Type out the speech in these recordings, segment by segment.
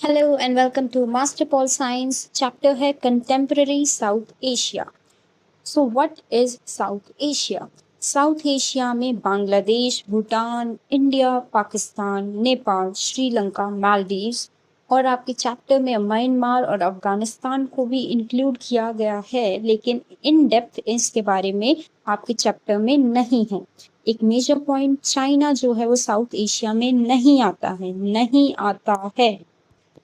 Hello and welcome to master pol science. Chapter है contemporary South Asia. So what is South Asia? South Asia में Bangladesh, Bhutan, India, Pakistan, Nepal, Sri Lanka, Maldives और आपके chapter में Myanmar और अफगानिस्तान को भी इंक्लूड किया गया है, लेकिन इन डेप्थ इसके बारे में आपके चैप्टर में नहीं है। एक मेजर पॉइंट, चाइना जो है वो साउथ एशिया में नहीं आता है।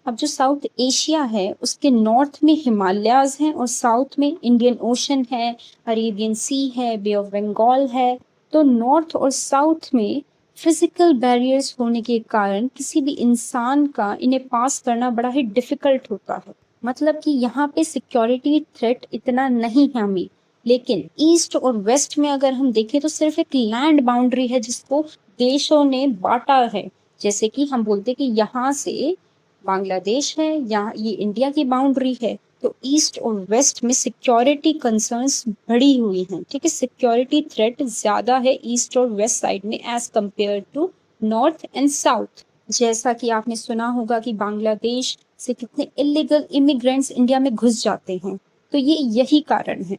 अब जो साउथ एशिया है उसके नॉर्थ में हिमालयाज हैं और साउथ में इंडियन ओशन है, अरेबियन सी है, बे ऑफ बंगाल है। तो नॉर्थ और साउथ में फिजिकल बैरियर्स होने के कारण किसी भी इंसान का इन्हें पास करना बड़ा ही डिफिकल्ट होता है। मतलब कि यहाँ पे सिक्योरिटी थ्रेट इतना नहीं है हमें। लेकिन ईस्ट और वेस्ट में अगर हम देखें तो सिर्फ एक लैंड बाउंड्री है जिसको देशों ने बांटा है। जैसे कि हम बोलते हैं कि यहाँ से बांग्लादेश है, यहाँ ये इंडिया की बाउंड्री है। तो ईस्ट और वेस्ट में सिक्योरिटी कंसर्न्स बढ़ी हुई हैं। ठीक है, सिक्योरिटी थ्रेट ज्यादा है ईस्ट और वेस्ट साइड में as compared to north and south. जैसा कि आपने सुना होगा कि बांग्लादेश से कितने इलीगल इमिग्रेंट्स इंडिया में घुस जाते हैं, तो ये यही कारण है।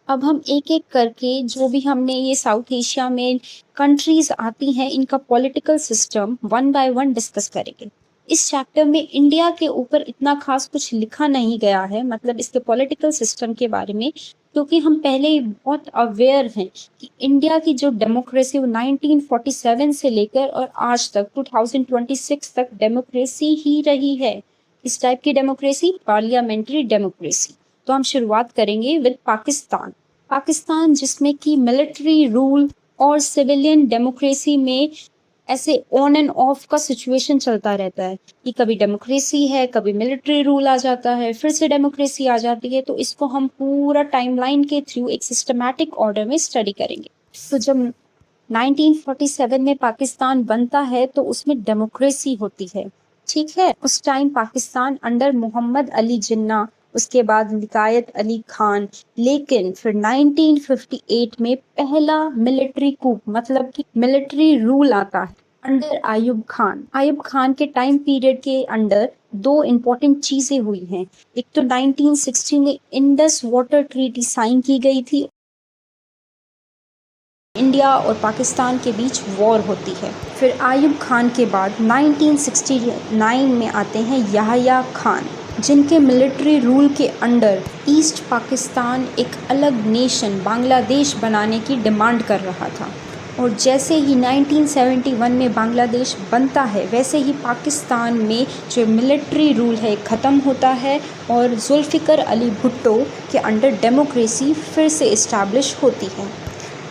अब हम एक एक करके जो भी हमने ये साउथ एशिया में कंट्रीज आती हैं इनका political system one by one discuss करेंगे। इस चैप्टर में इंडिया के ऊपर इतना खास कुछ लिखा नहीं गया है, मतलब इसके पॉलिटिकल सिस्टम के बारे में, क्योंकि हम पहले ही बहुत अवेयर हैं कि इंडिया की जो डेमोक्रेसी वो 1947 से लेकर और आज तक 2026 तक डेमोक्रेसी ही रही है। इस टाइप की डेमोक्रेसी पार्लियामेंट्री डेमोक्रेसी। तो हम शुरुआत करेंगे विद पाकिस्तान। पाकिस्तान जिसमें कि मिलिट्री रूल और सिविलियन डेमोक्रेसी में ऐसे ऑन एंड ऑफ का सिचुएशन चलता रहता है कि कभी डेमोक्रेसी है, कभी मिलिट्री रूल आ जाता है, फिर से डेमोक्रेसी आ जाती है। तो इसको हम पूरा टाइमलाइन के थ्रू एक सिस्टमैटिक ऑर्डर में स्टडी करेंगे। तो जब 1947 में पाकिस्तान बनता है तो उसमें डेमोक्रेसी होती है। ठीक है, उस टाइम पाकिस्तान अंडर मोहम्मद अली जिन्ना, उसके बाद लिकायत अली खान। लेकिन फिर 1958 में पहला मिलिट्री कूप, मतलब कि मिलिट्री रूल आता है अंडर आयुब खान। आयुब खान के टाइम पीरियड के अंडर दो इम्पोर्टेंट चीजें हुई हैं। एक तो 1960 में इंडस वाटर ट्रीटी साइन की गई थी, इंडिया और पाकिस्तान के बीच वॉर होती है। फिर आयुब खान के बाद 1969 में आते हैं याह्या खान, जिनके मिलिट्री रूल के अंडर ईस्ट पाकिस्तान एक अलग नेशन बांग्लादेश बनाने की डिमांड कर रहा था। और जैसे ही 1971 में बांग्लादेश बनता है वैसे ही पाकिस्तान में जो मिलिट्री रूल है ख़त्म होता है और जुल्फ़िकर अली भुट्टो के अंडर डेमोक्रेसी फिर से इस्टेब्लिश होती है।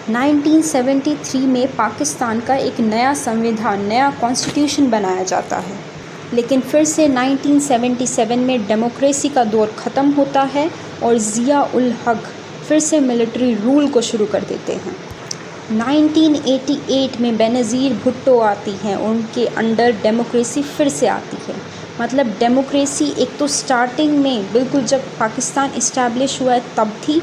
1973 में पाकिस्तान का एक नया संविधान, नया कॉन्स्टिट्यूशन बनाया जाता है। लेकिन फिर से 1977 में डेमोक्रेसी का दौर ख़त्म होता है और ज़िया उल हक फिर से मिलिट्री रूल को शुरू कर देते हैं। 1988 में बेनज़ीर भुट्टो आती हैं, उनके अंडर डेमोक्रेसी फिर से आती है। मतलब डेमोक्रेसी एक तो स्टार्टिंग में बिल्कुल जब पाकिस्तान इस्टेब्लिश हुआ है तब थी,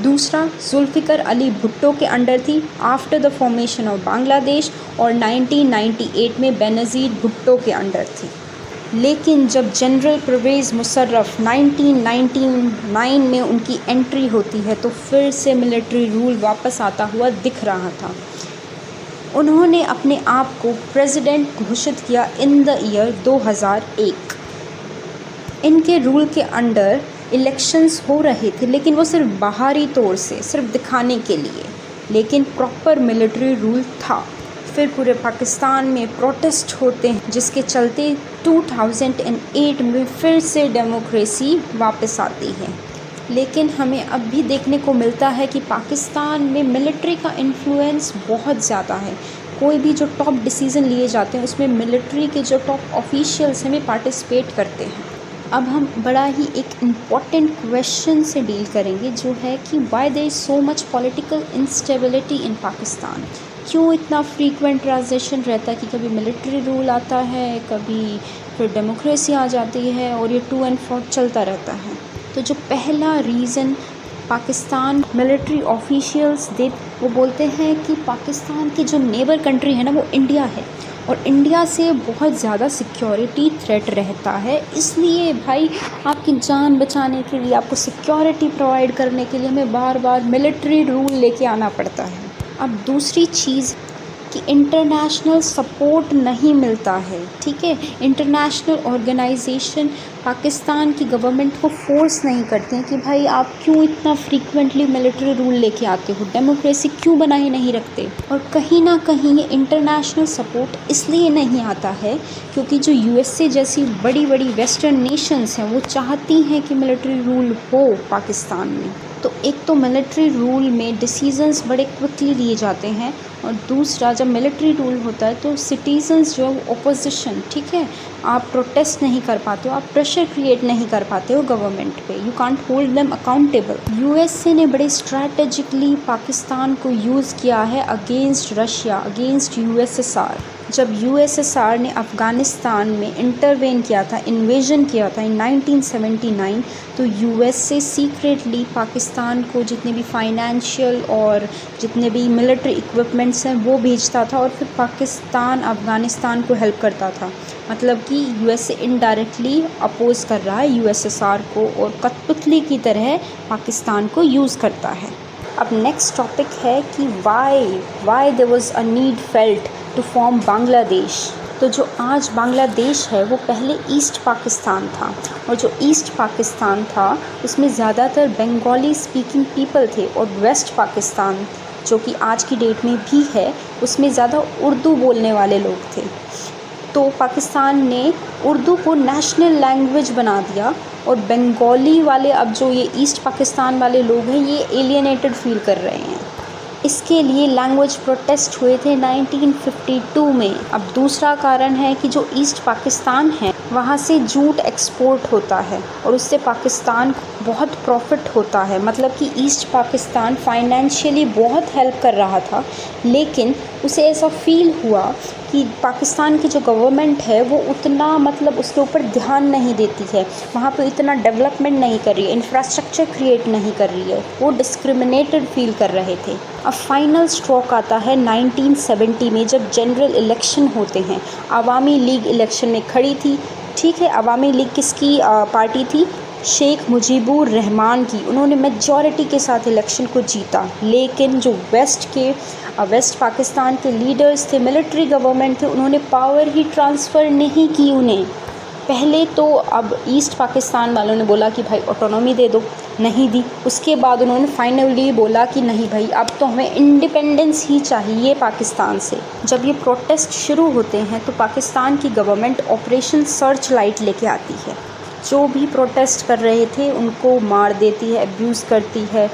दूसरा जुल्फ़िकर अली भुट्टो के अंडर थी after the formation of Bangladesh, और 1998 में बेनज़ीर भुट्टो के अंडर थी। लेकिन जब जनरल परवेज़ मुशर्रफ 1999 में उनकी एंट्री होती है तो फिर से मिलिट्री रूल वापस आता हुआ दिख रहा था। उन्होंने अपने आप को प्रेसिडेंट घोषित किया इन द ईयर 2001। इनके रूल के अंडर इलेक्शंस हो रहे थे, लेकिन वो सिर्फ बाहरी तौर से, सिर्फ दिखाने के लिए, लेकिन प्रॉपर मिलिट्री रूल था। फिर पूरे पाकिस्तान में प्रोटेस्ट होते हैं जिसके चलते 2008 में फिर से डेमोक्रेसी वापस आती है। लेकिन हमें अब भी देखने को मिलता है कि पाकिस्तान में मिलिट्री का इन्फ्लुएंस बहुत ज़्यादा है। कोई भी जो टॉप डिसीज़न लिए जाते हैं उसमें मिलिट्री के जो टॉप ऑफिशियल्स हैं पार्टिसिपेट करते हैं। अब हम बड़ा ही एक इम्पॉर्टेंट क्वेश्चन से डील करेंगे, जो है कि why there is so much political instability in Pakistan. क्यों इतना फ्रीक्वेंट ट्रांजिशन रहता है कि कभी मिलिट्री रूल आता है, कभी फिर डेमोक्रेसी आ जाती है, और ये टू एंड फ्रो चलता रहता है। तो जो पहला रीज़न पाकिस्तान मिलिट्री ऑफिशियल्स वो बोलते हैं कि पाकिस्तान की जो नेबर कंट्री है ना वो इंडिया है, और इंडिया से बहुत ज़्यादा सिक्योरिटी थ्रेट रहता है, इसलिए भाई आपकी जान बचाने के लिए, आपको सिक्योरिटी प्रोवाइड करने के लिए हमें बार बार मिलिट्री रूल लेके आना पड़ता है। अब दूसरी चीज़ कि इंटरनेशनल सपोर्ट नहीं मिलता है, ठीक है। इंटरनेशनल ऑर्गेनाइजेशन पाकिस्तान की गवर्नमेंट को फोर्स नहीं करते हैं कि भाई आप क्यों इतना फ्रीक्वेंटली मिलिट्री रूल लेके आते हो, डेमोक्रेसी क्यों बनाए नहीं रखते। और कहीं ना कहीं ये इंटरनेशनल सपोर्ट इसलिए नहीं आता है क्योंकि जो यूएसए जैसी बड़ी बड़ी वेस्टर्न नेशंस हैं वो चाहती हैं कि मिलिट्री रूल हो पाकिस्तान में। तो एक तो मिलिट्री रूल में डिसीजंस बड़े क्विकली लिए जाते हैं, और दूसरा जब मिलिट्री रूल होता है तो सिटीजन्स जो ओपोजिशन, ठीक है, आप प्रोटेस्ट नहीं कर पाते हो, आप प्रेशर क्रिएट नहीं कर पाते हो गवर्नमेंट पे, you can't hold them accountable. USA ने बड़े स्ट्रैटेजिकली पाकिस्तान को यूज़ किया है अगेंस्ट रशिया, अगेंस्ट यूएसएसआर। जब यूएसएसआर ने अफ़गानिस्तान में इंटरवेन किया था, इन्वेजन किया था इन 1979, तो यूएसए सीक्रेटली पाकिस्तान को जितने भी फाइनेंशियल और जितने भी मिलिट्री इक्विपमेंट्स हैं वो भेजता था, और फिर पाकिस्तान अफ़गानिस्तान को हेल्प करता था। मतलब कि यूएसए इनडायरेक्टली अपोज कर रहा है यूएसएसआर को, और कठपुतली की तरह पाकिस्तान को यूज़ करता है। अब नेक्स्ट टॉपिक है कि why there was a need felt to form Bangladesh. तो जो आज बांग्लादेश है वो पहले ईस्ट पाकिस्तान था, और जो ईस्ट पाकिस्तान था उसमें ज़्यादातर बंगाली स्पीकिंग पीपल थे, और वेस्ट पाकिस्तान जो कि आज की डेट में भी है उसमें ज़्यादा उर्दू बोलने वाले लोग थे। तो पाकिस्तान ने उर्दू को नेशनल लैंग्वेज बना दिया, और बंगाली वाले, अब जो ये ईस्ट पाकिस्तान वाले लोग हैं, ये एलियनेटेड फील कर रहे हैं। इसके लिए लैंग्वेज प्रोटेस्ट हुए थे 1952 में। अब दूसरा कारण है कि जो ईस्ट पाकिस्तान है वहाँ से जूट एक्सपोर्ट होता है, और उससे पाकिस्तान को बहुत प्रॉफिट होता है। मतलब कि ईस्ट पाकिस्तान फाइनेंशियली बहुत हेल्प कर रहा था, लेकिन उसे ऐसा फील हुआ कि पाकिस्तान की जो गवर्नमेंट है वो उतना, मतलब उसके ऊपर ध्यान नहीं देती है, वहाँ पे इतना डेवलपमेंट नहीं कर रही है, इंफ्रास्ट्रक्चर क्रिएट नहीं कर रही है, वो डिस्क्रिमिनेटेड फील कर रहे थे। अब फाइनल स्ट्रोक आता है 1970 में, जब जनरल इलेक्शन होते हैं। अवामी लीग इलेक्शन में खड़ी थी, ठीक है। अवामी लीग किसकी पार्टी थी? शेख मुजीबुर रहमान की। उन्होंने मेजॉरिटी के साथ इलेक्शन को जीता, लेकिन जो वेस्ट पाकिस्तान के लीडर्स थे, मिलिट्री गवर्नमेंट थे, उन्होंने पावर ही ट्रांसफ़र नहीं की उन्हें। पहले तो अब ईस्ट पाकिस्तान वालों ने बोला कि भाई ऑटोनॉमी दे दो, नहीं दी। उसके बाद उन्होंने फाइनली बोला कि नहीं भाई, अब तो हमें इंडिपेंडेंस ही चाहिए पाकिस्तान से। जब ये प्रोटेस्ट शुरू होते हैं तो पाकिस्तान की गवर्नमेंट ऑपरेशन सर्च लाइट लेके आती है, जो भी प्रोटेस्ट कर रहे थे उनको मार देती है, अब्यूज़ करती है।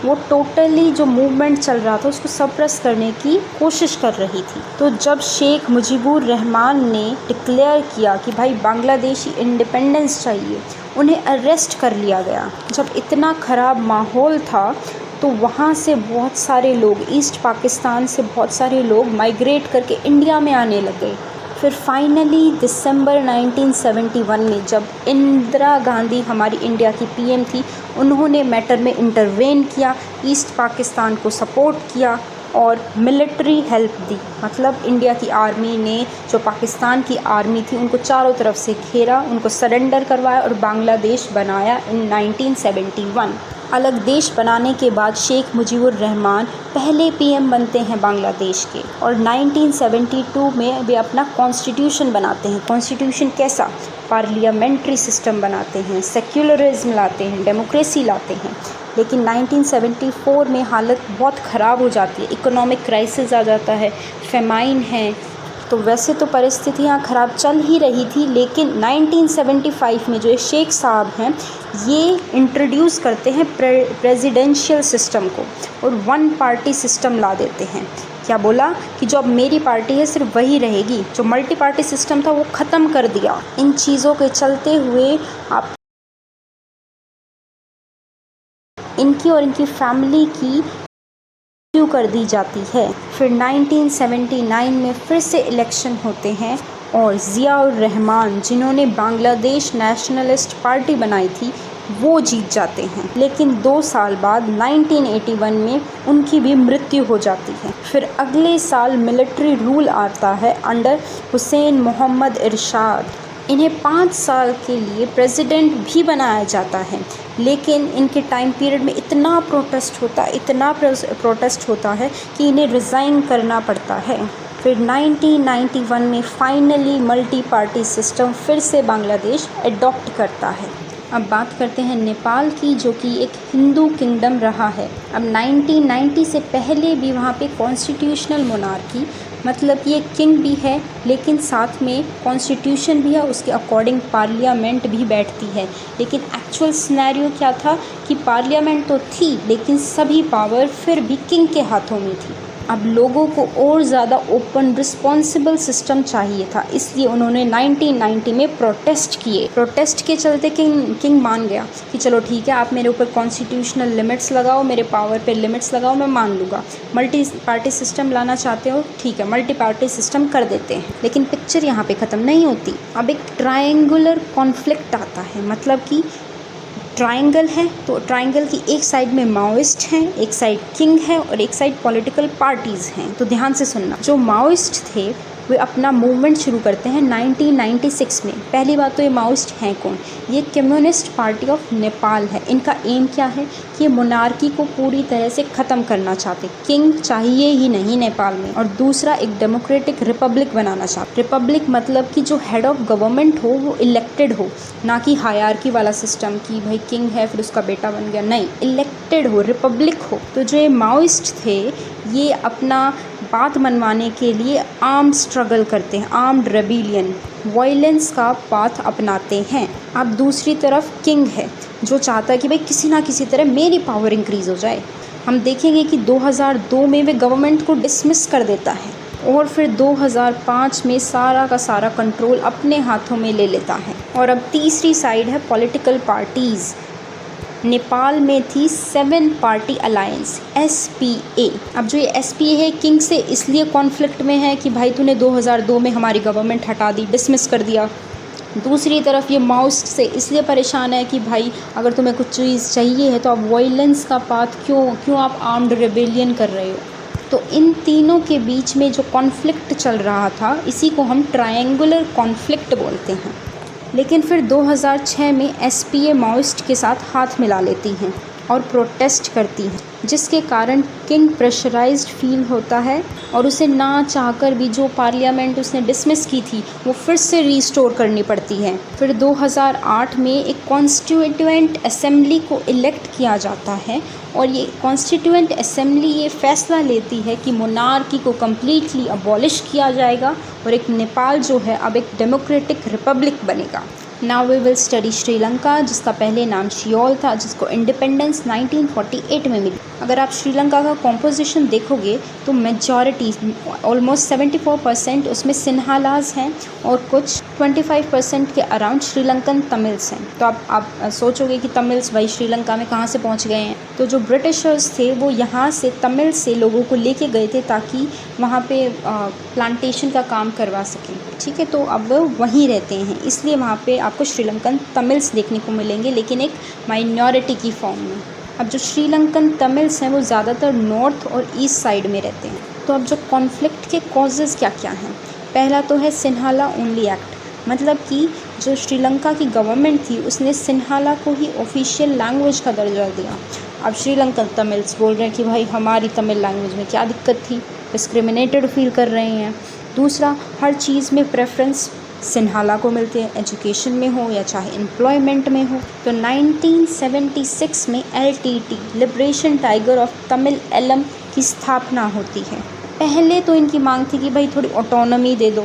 वो टोटली जो मूवमेंट चल रहा था उसको सप्रेस करने की कोशिश कर रही थी। तो जब शेख मुजीबुर रहमान ने डिक्लेयर किया कि भाई बांग्लादेशी इंडिपेंडेंस चाहिए, उन्हें अरेस्ट कर लिया गया। जब इतना ख़राब माहौल था तो वहाँ से बहुत सारे लोग, ईस्ट पाकिस्तान से बहुत सारे लोग माइग्रेट करके इंडिया में आने लगे। फिर फाइनली दिसंबर 1971 में जब इंदिरा गांधी हमारी इंडिया की पीएम थी, उन्होंने मैटर में इंटरवेन किया, ईस्ट पाकिस्तान को सपोर्ट किया और मिलिट्री हेल्प दी। मतलब इंडिया की आर्मी ने जो पाकिस्तान की आर्मी थी उनको चारों तरफ से घेरा, उनको सरेंडर करवाया और बांग्लादेश बनाया इन 1971। अलग देश बनाने के बाद शेख मुजीबुर रहमान पहले पीएम बनते हैं बांग्लादेश के, और 1972 में वे अपना कॉन्स्टिट्यूशन बनाते हैं। कॉन्स्टिट्यूशन कैसा? पार्लियामेंट्री सिस्टम बनाते हैं, सेक्युलरिज्म लाते हैं, डेमोक्रेसी लाते हैं। लेकिन 1974 में हालत बहुत ख़राब हो जाती है, इकोनॉमिक क्राइसिस आ जाता है, फेमाइन है। तो वैसे तो परिस्थितियाँ ख़राब चल ही रही थी, लेकिन 1975 में जो शेख साहब हैं ये इंट्रोड्यूस करते हैं प्रेसिडेंशियल सिस्टम को, और वन पार्टी सिस्टम ला देते हैं। क्या बोला कि जो अब मेरी पार्टी है सिर्फ वही रहेगी, जो मल्टी पार्टी सिस्टम था वो ख़त्म कर दिया। इन चीज़ों के चलते हुए आप इनकी और इनकी फैमिली की कर दी जाती है। फिर 1979 में फिर से इलेक्शन होते हैं, और ज़ियाउर रहमान जिन्होंने बांग्लादेश नेशनलिस्ट पार्टी बनाई थी, वो जीत जाते हैं। लेकिन 2 साल बाद 1981 में उनकी भी मृत्यु हो जाती है। फिर अगले साल मिलिट्री रूल आता है अंडर हुसैन मोहम्मद इरशाद। इन्हें 5 साल के लिए प्रेसिडेंट भी बनाया जाता है, लेकिन इनके टाइम पीरियड में इतना प्रोटेस्ट होता है कि इन्हें रिज़ाइन करना पड़ता है। फिर 1991 में फाइनली मल्टी पार्टी सिस्टम फिर से बांग्लादेश एडॉप्ट करता है। अब बात करते हैं नेपाल की, जो कि एक हिंदू किंगडम रहा है। अब 1990 से पहले भी वहाँ पे कॉन्स्टिट्यूशनल मोनार्की, मतलब कि एक किंग भी है लेकिन साथ में कॉन्स्टिट्यूशन भी है, उसके अकॉर्डिंग पार्लियामेंट भी बैठती है। लेकिन एक्चुअल सिनेरियो क्या था कि पार्लियामेंट तो थी लेकिन सभी पावर फिर भी किंग के हाथों में थी। अब लोगों को और ज़्यादा ओपन रिस्पॉन्सिबल सिस्टम चाहिए था, इसलिए उन्होंने 1990 में प्रोटेस्ट किए। प्रोटेस्ट के चलते किंग मान गया कि चलो ठीक है, आप मेरे ऊपर कॉन्स्टिट्यूशनल लिमिट्स लगाओ, मेरे पावर पे लिमिट्स लगाओ, मैं मान लूँगा। मल्टी पार्टी सिस्टम लाना चाहते हो, ठीक है, मल्टी पार्टी सिस्टम कर देते हैं। लेकिन पिक्चर यहाँ पे ख़त्म नहीं होती। अब एक ट्रायंगुलर कॉन्फ्लिक्ट आता है, मतलब कि ट्रायंगल है तो ट्रायंगल की एक साइड में माओइस्ट हैं, एक साइड किंग है और एक साइड पॉलिटिकल पार्टीज़ हैं। तो ध्यान से सुनना, जो माओइस्ट थे वे अपना मूवमेंट शुरू करते हैं 1996 में। पहली बात तो ये माओइस्ट हैं कौन? ये कम्युनिस्ट पार्टी ऑफ नेपाल है। इनका एम क्या है कि ये मोनार्की को पूरी तरह से ख़त्म करना चाहते, किंग चाहिए ही नहीं नेपाल में। और दूसरा, एक डेमोक्रेटिक रिपब्लिक बनाना चाहते। रिपब्लिक मतलब कि जो हेड ऑफ गवर्नमेंट हो वो इलेक्टेड हो, ना कि हायरार्की वाला सिस्टम कि भाई किंग है फिर उसका बेटा बन गया, नहीं, इलेक्टेड हो, रिपब्लिक हो। तो जो ये माओइस्ट थे ये अपना बात मनवाने के लिए आर्म स्ट्रगल करते हैं, आर्म्ड रेबिलियन, वायलेंस का पाथ अपनाते हैं। अब दूसरी तरफ किंग है जो चाहता है कि भाई किसी ना किसी तरह मेरी पावर इंक्रीज़ हो जाए। हम देखेंगे कि 2002 में वे गवर्नमेंट को डिसमिस कर देता है और फिर 2005 में सारा का सारा कंट्रोल अपने हाथों में ले लेता है। और अब तीसरी साइड है पॉलिटिकल पार्टीज़। नेपाल में थी 7 पार्टी अलायंस, SPA। अब जो ये SPA है किंग से इसलिए कॉन्फ्लिक्ट में है कि भाई तूने 2002 में हमारी गवर्नमेंट हटा दी, डिसमिस कर दिया। दूसरी तरफ ये माओइस्ट से इसलिए परेशान है कि भाई अगर तुम्हें कुछ चीज़ चाहिए है तो आप वायलेंस का पाथ क्यों आप आर्म्ड रेबेलियन कर रहे हो। तो इन तीनों के बीच में जो कॉन्फ्लिक्ट चल रहा था इसी को हम ट्रायंगुलर कॉन्फ्लिक्ट बोलते हैं। लेकिन फिर 2006 में SPA माओइस्ट के साथ हाथ मिला लेती हैं और प्रोटेस्ट करती हैं, जिसके कारण किंग प्रेशराइज्ड फील होता है और उसे ना चाहकर भी जो पार्लियामेंट उसने डिसमिस की थी वो फिर से रीस्टोर करनी पड़ती है। फिर 2008 में एक कॉन्स्टिट्यूएंट असेंबली को इलेक्ट किया जाता है और ये कॉन्स्टिट्यूएंट असेंबली ये फैसला लेती है कि मोनार्की को कम्प्लीटली अबॉलिश किया जाएगा और एक नेपाल जो है अब एक डेमोक्रेटिक रिपब्लिक बनेगा। Now we will study Sri Lanka, जिसका पहले नाम शियोल था, जिसको इंडिपेंडेंस 1948 में मिली। अगर आप श्रीलंका का कॉम्पोजिशन देखोगे तो मेजॉरिटी ऑलमोस्ट 74% उसमें सिन्हालाज हैं और कुछ 25% के अराउंड श्रीलंकन तमिल्स हैं। तो आप सोचोगे कि तमिल्स भाई श्रीलंका में कहाँ से पहुँच गए हैं। तो जो ब्रिटिशर्स थे वो यहाँ से तमिल से लोगों को लेके गए थे ताकि वहाँ पे प्लांटेशन का काम करवा सकें, ठीक है। तो अब वो वहीं रहते हैं, इसलिए वहाँ पे आपको श्रीलंकन तमिल्स देखने को मिलेंगे, लेकिन एक माइनॉरिटी की फॉर्म में। अब जो श्रीलंकन तमिल्स हैं वो ज़्यादातर नॉर्थ और ईस्ट साइड में रहते हैं। तो अब जो कॉन्फ्लिक्ट के कॉजेज़ क्या क्या हैं? पहला तो है सिन्हाला ओनली एक्ट, मतलब कि जो श्रीलंका की गवर्नमेंट थी उसने सिन्हाला को ही ऑफिशियल लैंग्वेज का दर्जा दिया। अब श्रीलंकन तमिल्स बोल रहे हैं कि भाई हमारी तमिल लैंग्वेज में क्या दिक्कत थी, डिस्क्रिमिनेटेड फील कर रहे हैं। दूसरा, हर चीज़ में प्रेफरेंस सिन्हाला को मिलते हैं, एजुकेशन में हो या चाहे एम्प्लॉयमेंट में हो। तो 1976 में LTT liberation tiger of Tamil Eelam की स्थापना होती है। पहले तो इनकी मांग थी कि भाई थोड़ी ऑटोनॉमी दे दो,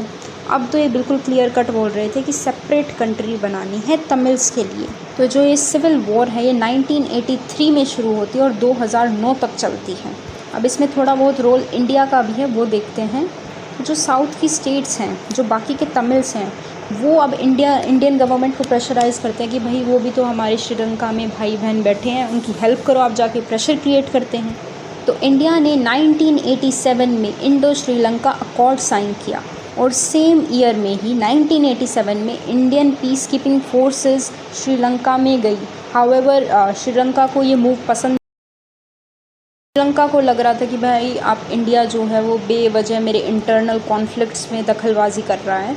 अब तो ये बिल्कुल क्लियर कट बोल रहे थे कि सेपरेट कंट्री बनानी है तमिल्स के लिए। तो जो ये सिविल वॉर है ये 1983 में शुरू होती है और 2009 तक चलती है। अब इसमें थोड़ा बहुत रोल इंडिया का भी है, वो देखते हैं। जो साउथ की स्टेट्स हैं, जो बाकी के तमिल्स हैं, वो अब इंडियन गवर्नमेंट को प्रेशराइज़ करते हैं कि भाई वो भी तो हमारे श्रीलंका में भाई बहन बैठे हैं, उनकी हेल्प करो, आप जाके प्रेशर क्रिएट करते हैं। तो इंडिया ने 1987 में इंडो श्रीलंका अकॉर्ड साइन किया और सेम ईयर में ही 1987 में Indian peace keeping forces Sri Lanka में गई। हाउएवर श्रीलंका को ये मूव पसंद, श्रीलंका को लग रहा था कि भाई आप इंडिया जो है वो बेवजह मेरे इंटरनल कॉन्फ्लिक्ट्स में दखलबाजी कर रहा है।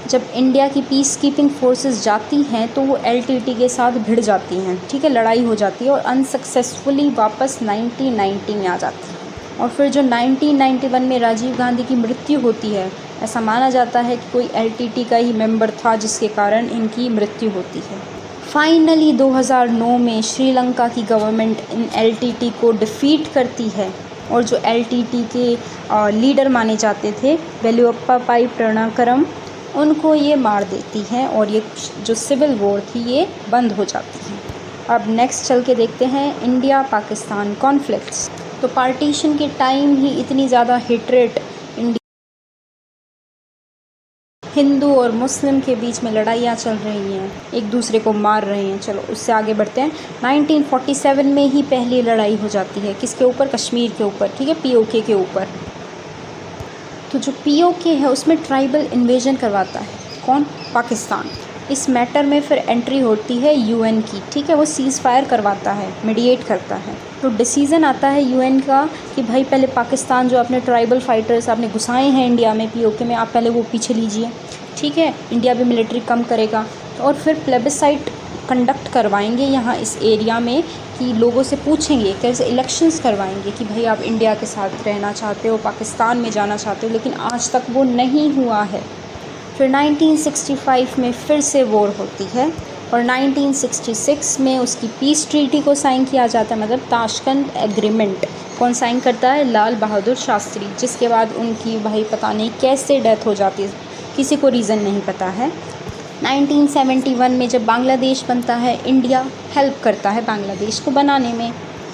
जब इंडिया की पीस कीपिंग फोर्सेस जाती हैं तो वो एलटीटी के साथ भिड़ जाती हैं, ठीक है, लड़ाई हो जाती है और अनसक्सेसफुली वापस 1990 में आ जाती है। और फिर जो 1991 में राजीव गांधी की मृत्यु होती है, ऐसा माना जाता है कि कोई एलटीटी का ही मेंबर था जिसके कारण इनकी मृत्यु होती है। फाइनली 2009 में श्रीलंका की गवर्नमेंट इन एलटीटी को डिफ़ीट करती है और जो एलटीटी के लीडर माने जाते थे वेलुअप्पा पाई प्रणकाराम, उनको ये मार देती हैं और ये जो सिविल वॉर थी ये बंद हो जाती है। अब नेक्स्ट चल के देखते हैं इंडिया पाकिस्तान कॉन्फ्लिक्ट्स। तो पार्टीशन के टाइम ही इतनी ज़्यादा हेट्रेट, हिंदू और मुस्लिम के बीच में लड़ाइयाँ चल रही हैं, एक दूसरे को मार रहे हैं। चलो उससे आगे बढ़ते हैं। 1947 में ही पहली लड़ाई हो जाती है, किसके ऊपर? कश्मीर के ऊपर, ठीक है, पीओके के ऊपर। तो जो पीओके है उसमें ट्राइबल इन्वेजन करवाता है कौन? पाकिस्तान। इस मैटर में फिर एंट्री होती है यूएन की, ठीक है, वो सीज़ फायर करवाता है, मीडिएट करता है। तो डिसीज़न आता है यूएन का कि भाई पहले पाकिस्तान जो अपने ट्राइबल फाइटर्स आपने घुसाए हैं इंडिया में पीओके में, आप पहले वो पीछे लीजिए, ठीक है, इंडिया भी मिलिट्री कम करेगा। और फिर प्लेबिसाइट कंडक्ट करवाएंगे यहाँ इस एरिया में कि लोगों से पूछेंगे, कैसे इलेक्शंस करवाएंगे कि भाई आप इंडिया के साथ रहना चाहते हो, पाकिस्तान में जाना चाहते हो, लेकिन आज तक वो नहीं हुआ है। फिर 1965 में फिर से वॉर होती है और 1966 में उसकी पीस ट्रीटी को साइन किया जाता है, मतलब ताशकंद एग्रीमेंट। कौन साइन करता है? लाल बहादुर शास्त्री, जिसके बाद उनकी भाई पता नहीं कैसे डेथ हो जाती है, किसी को रीज़न नहीं पता है। 1971 में जब बांग्लादेश बनता है, इंडिया हेल्प करता है बांग्लादेश को बनाने में।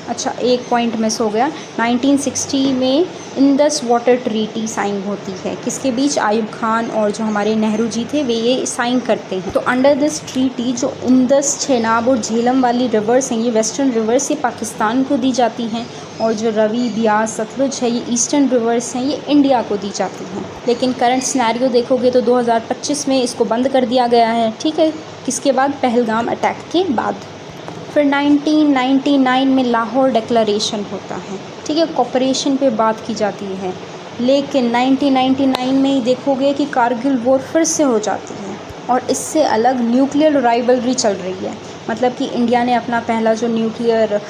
अच्छा, एक पॉइंट मिस हो गया, 1960 में इंदस वाटर ट्रीटी साइन होती है, किसके बीच? आयुब खान और जो हमारे नेहरू जी थे वे ये साइन करते हैं। तो अंडर दिस ट्रीटी जो इंदस, चेनाब और झेलम वाली रिवर्स हैं, ये वेस्टर्न रिवर्स, ये पाकिस्तान को दी जाती हैं, और जो रवि, ब्यास, सतलुज है, ये ईस्टर्न रिवर्स हैं, ये इंडिया को दी जाती हैं। लेकिन करंट सिनेरियो देखोगे तो 2025 में इसको बंद कर दिया गया है, ठीक है, किसके बाद? पहलगाम अटैक के बाद। फिर 1999 में लाहौर डिक्लेरेशन होता है, ठीक है, कॉपरेशन पे बात की जाती है। लेकिन 1999 में ही देखोगे कि कारगिल वॉर फिर से हो जाती है और इससे अलग न्यूक्लियर राइवलरी चल रही है। मतलब कि इंडिया ने अपना पहला जो न्यूक्लियर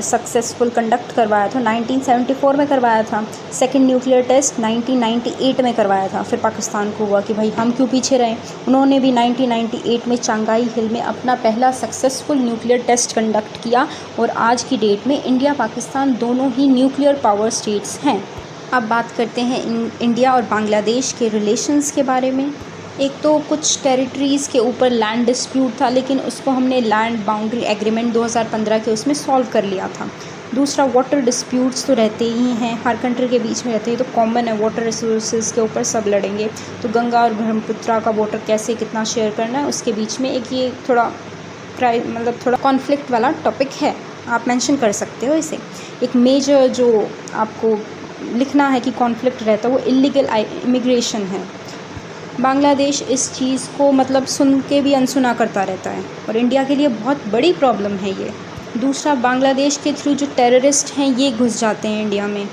सक्सेसफुल कंडक्ट करवाया था 1974 में करवाया था, सेकंड न्यूक्लियर टेस्ट 1998 में करवाया था। फिर पाकिस्तान को हुआ कि भाई हम क्यों पीछे रहें, उन्होंने भी 1998 में चांगाई हिल में अपना पहला सक्सेसफुल न्यूक्लियर टेस्ट कंडक्ट किया और आज की डेट में इंडिया पाकिस्तान दोनों ही न्यूक्लियर पावर स्टेट्स हैं। अब बात करते हैं इंडिया और बांग्लादेश के रिलेशंस के बारे में। एक तो कुछ टेरिटरीज़ के ऊपर लैंड डिस्प्यूट था, लेकिन उसको हमने लैंड बाउंड्री एग्रीमेंट 2015 के उसमें सॉल्व कर लिया था। दूसरा, वाटर डिस्प्यूट्स तो रहते ही हैं, हर कंट्री के बीच में रहते हैं, तो कॉमन है, वाटर रिसोर्सेज के ऊपर सब लड़ेंगे। तो गंगा और ब्रह्मपुत्रा का वाटर कैसे कितना शेयर करना है उसके बीच में एक ये थोड़ा थोड़ा कॉन्फ्लिक्ट वाला टॉपिक है, आप मेंशन कर सकते हो इसे। एक मेजर जो आपको लिखना है कि कॉन्फ्लिक्ट रहता है वो इलीगल इमिग्रेशन है। बांग्लादेश इस चीज़ को मतलब सुन के भी अनसुना करता रहता है और इंडिया के लिए बहुत बड़ी प्रॉब्लम है ये। दूसरा, बांग्लादेश के थ्रू जो टेररिस्ट हैं ये घुस जाते हैं इंडिया में,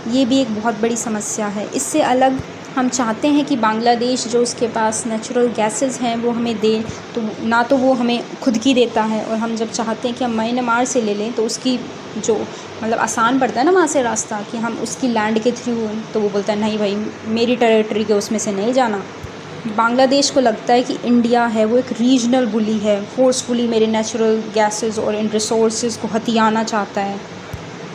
ये भी एक बहुत बड़ी समस्या है। इससे अलग हम चाहते हैं कि बांग्लादेश जो उसके पास नेचुरल गैसेस हैं वो हमें दे, तो ना तो वो हमें खुद की देता है, और हम जब चाहते हैं कि हम म्यांमार से ले लें तो उसकी जो मतलब आसान पड़ता है ना वहाँ से रास्ता कि हम उसकी लैंड के थ्रू, तो वो बोलता है नहीं भाई मेरी टेरिटरी के उसमें से नहीं जाना। बांग्लादेश को लगता है कि इंडिया है वो एक रीजनल बुली है, फोर्सफुली मेरे नेचुरल गैसेस और इन रिसोर्सेज को हथियाना चाहता है।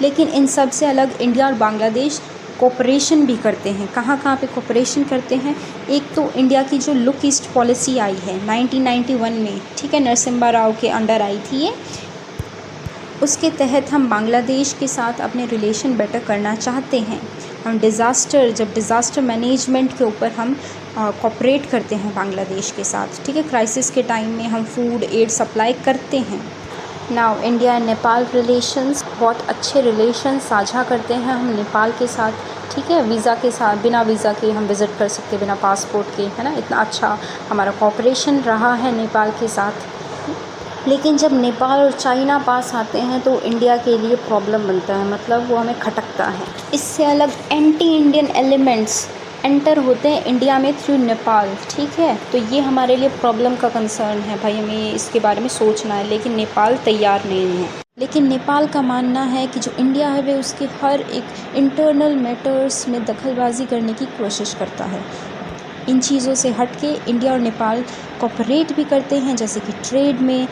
लेकिन इन सब से अलग इंडिया और बांग्लादेश कोऑपरेशन भी करते हैं। कहाँ कहाँ पे कोऑपरेशन करते हैं? एक तो इंडिया की जो लुक ईस्ट पॉलिसी आई है 1991 में, ठीक है, नरसिम्हा राव के अंडर आई थी ये, उसके तहत हम बांग्लादेश के साथ अपने रिलेशन बेटर करना चाहते हैं। हम जब डिज़ास्टर मैनेजमेंट के ऊपर हम कोऑपरेट करते हैं बांग्लादेश के साथ, ठीक है, क्राइसिस के टाइम में हम फूड एड सप्लाई करते हैं। Now India and Nepal relations, बहुत अच्छे रिलेशन साझा करते हैं हम नेपाल के साथ, ठीक है। वीज़ा के साथ, बिना वीज़ा के हम विज़िट कर सकते, बिना पासपोर्ट के, है ना। इतना अच्छा हमारा कोऑपरेशन रहा है नेपाल के साथ। लेकिन जब नेपाल और चाइना पास आते हैं तो इंडिया के लिए प्रॉब्लम बनता है, मतलब वो हमें खटकता है। इससे अलग एंटी इंडियन एलिमेंट्स एंटर होते हैं इंडिया में थ्रू नेपाल, ठीक है। तो ये हमारे लिए प्रॉब्लम का कंसर्न है भाई, हमें इसके बारे में सोचना है। लेकिन नेपाल तैयार नहीं है। लेकिन नेपाल का मानना है कि जो इंडिया है वे उसके हर एक इंटरनल मैटर्स में दखलबाजी करने की कोशिश करता है। इन चीज़ों से हट के इंडिया और नेपाल कोऑपरेट भी करते हैं, जैसे कि ट्रेड में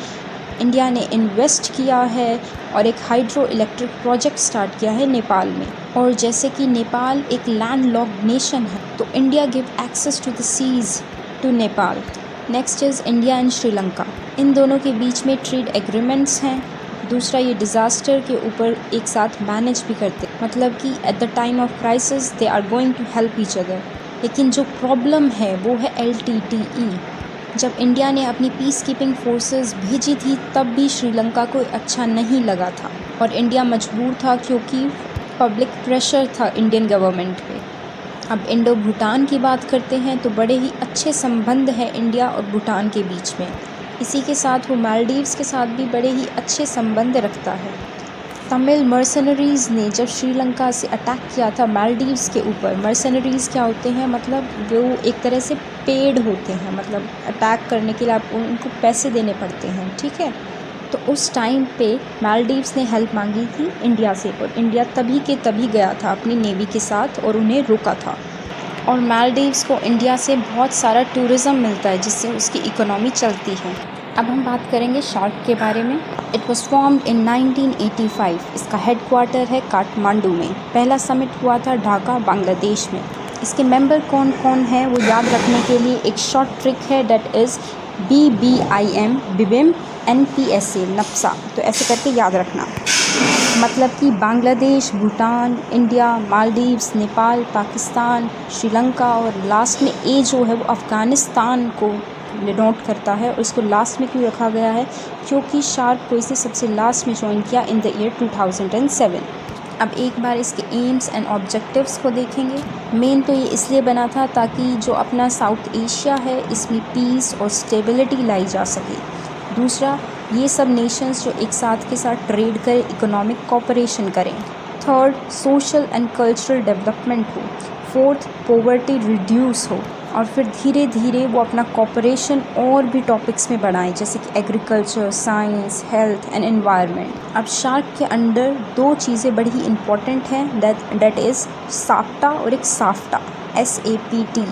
इंडिया ने इन्वेस्ट किया है और एक हाइड्रो इलेक्ट्रिक प्रोजेक्ट स्टार्ट किया है नेपाल में। और जैसे कि नेपाल एक लैंडलॉक्ड नेशन है तो India give access to the seas to Nepal. Next is India and Sri Lanka, इन दोनों के बीच में ट्रेड एग्रीमेंट्स हैं। दूसरा, ये डिज़ास्टर के ऊपर एक साथ मैनेज भी करते, मतलब कि at the time of crisis they are going to help each other. लेकिन जो प्रॉब्लम है वो है LTTE। जब इंडिया ने अपनी पीस कीपिंग फोर्सेस भेजी थी तब भी श्रीलंका को अच्छा नहीं लगा था और इंडिया मजबूर था, क्योंकि पब्लिक प्रेशर था इंडियन गवर्नमेंट पे। अब इंडो भूटान की बात करते हैं तो बड़े ही अच्छे संबंध हैं इंडिया और भूटान के बीच में। इसी के साथ वो मालदीव्स के साथ भी बड़े ही अच्छे संबंध रखता है। तमिल मर्सनरीज़ ने जब श्रीलंका से अटैक किया था मालदीव्स के ऊपर, मर्सनरीज़ क्या होते हैं, मतलब वो एक तरह से पेड होते हैं, मतलब अटैक करने के लिए आप उनको पैसे देने पड़ते हैं, ठीक है। तो उस टाइम पे मालदीव्स ने हेल्प मांगी थी इंडिया से और इंडिया तभी के तभी गया था अपनी नेवी के साथ और उन्हें रोका था। और मालदीव्स को इंडिया से बहुत सारा टूरिज़्म मिलता है जिससे उसकी इकोनॉमी चलती है। अब हम बात करेंगे शार्क के बारे में। It was formed in 1985। इसका हेडक्वार्टर है काठमांडू में। पहला समिट हुआ था ढाका, बांग्लादेश में। इसके मेंबर कौन कौन हैं वो याद रखने के लिए एक शॉर्ट ट्रिक है, डेट इज़ BBIM, बिबिम, NPSA, नप्सा। तो ऐसे करके याद रखना, मतलब कि बांग्लादेश, भूटान, इंडिया, मालदीव्स, नेपाल, पाकिस्तान, श्रीलंका और लास्ट में ए जो है वो अफ़गानिस्तान को डिनोट करता है। और इसको लास्ट में क्यों रखा गया है, क्योंकि शार्क को इसे सबसे लास्ट में ज्वाइन किया इन द ईयर 2007। अब एक बार इसके एम्स एंड ऑब्जेक्टिव्स को देखेंगे। मेन तो ये इसलिए बना था ताकि जो अपना साउथ एशिया है इसमें पीस और स्टेबिलिटी लाई जा सके। दूसरा, ये सब नेशंस जो एक साथ के साथ ट्रेड करें, इकोनॉमिक कोऑपरेशन करें। Third, social and cultural development हो। फोर्थ, पॉवर्टी रिड्यूस हो। और फिर धीरे धीरे वो अपना कोऑपरेशन और भी टॉपिक्स में बढ़ाएं, जैसे कि agriculture, science, health and environment. अब शार्क के अंडर दो चीज़ें बड़ी ही इम्पॉर्टेंट हैं, दैट इज़ साफ्टा और एक SAFTA, SAPTA,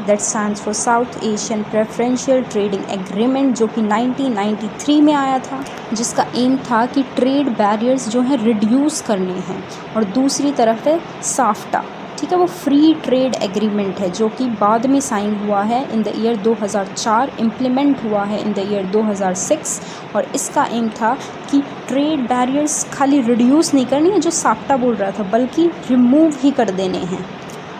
that stands for south Asian preferential trading agreement, जो कि 1993 में आया था, जिसका एम था कि ट्रेड बैरियर्स जो हैं रिड्यूस करने हैं। और दूसरी तरफ है साफ्टा, ठीक है, वो फ्री ट्रेड एग्रीमेंट है जो कि बाद में साइन हुआ है इन द ईयर 2004, इम्प्लीमेंट हुआ है इन द ईयर 2006। और इसका एम था कि ट्रेड बैरियर्स खाली रिड्यूस नहीं करनी है, जो साफ्टा बोल रहा था, बल्कि रिमूव ही कर देने हैं।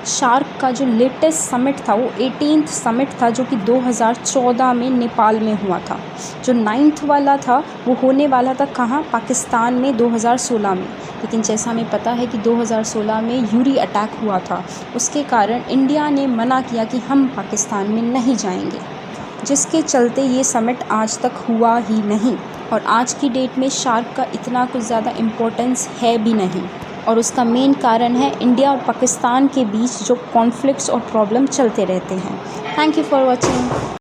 शार्क का जो लेटेस्ट समिट था वो 18th समिट था, जो कि 2014 में नेपाल में हुआ था। जो 9th वाला था वो होने वाला था कहाँ, पाकिस्तान में 2016 में। लेकिन जैसा हमें पता है कि 2016 में यूरी अटैक हुआ था, उसके कारण इंडिया ने मना किया कि हम पाकिस्तान में नहीं जाएंगे, जिसके चलते ये समिट आज तक हुआ ही नहीं। और आज की डेट में शार्क का इतना कुछ ज़्यादा इम्पोर्टेंस है भी नहीं। और उसका मेन कारण है इंडिया और पाकिस्तान के बीच जो कॉन्फ्लिक्ट्स और प्रॉब्लम चलते रहते हैं। Thank you for watching.